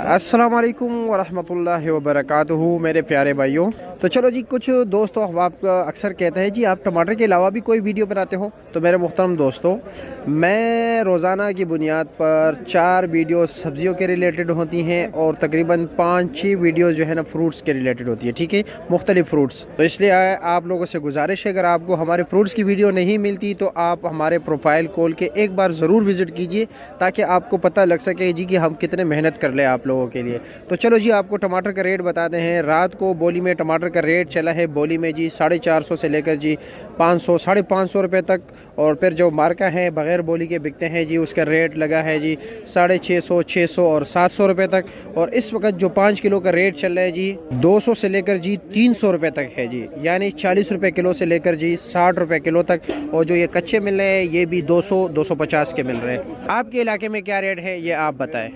अस्सलाम वालेकुम वरहमतुल्लाहि वबरकातुहू मेरे प्यारे भाइयों। तो चलो जी, कुछ दोस्तों अहबाब अक्सर कहते हैं जी आप टमाटर के अलावा भी कोई वीडियो बनाते हो। तो मेरे मुहतरम दोस्तों, मैं रोज़ाना की बुनियाद पर 4 वीडियो सब्जियों के रिलेटेड होती हैं और तकरीबन 5-6 वीडियो जो है ना फ्रूट्स के रिलेटेड होती है। ठीक है, मुख्तलिफ फ्रूट्स। तो इसलिए आप लोगों से गुजारिश है, अगर आपको हमारे फ्रूट्स की वीडियो नहीं मिलती तो आप हमारे प्रोफाइल खोल के एक बार ज़रूर विज़िट कीजिए, ताकि आपको पता लग सके जी कि हम कितने मेहनत कर ले आप लोगों के लिए। तो चलो जी, आपको टमाटर का रेट बताते हैं। रात को बोली में टमाटर का रेट चला है बोली में जी 450 से लेकर जी 500 550 रुपये तक, और फिर जो मार्का है बग़ैर बोली के बिकते हैं जी उसका रेट लगा है जी 650 600 और 700 रुपये तक। और इस वक्त जो 5 किलो का रेट चल रहा है जी 200 से लेकर जी 300 रुपये तक है जी, यानी 40 रुपये किलो से लेकर जी 60 रुपये किलो तक। और जो ये कच्चे मिल रहे हैं ये भी 200 250 के मिल रहे हैं। आपके इलाके में क्या रेट है ये आप बताएं।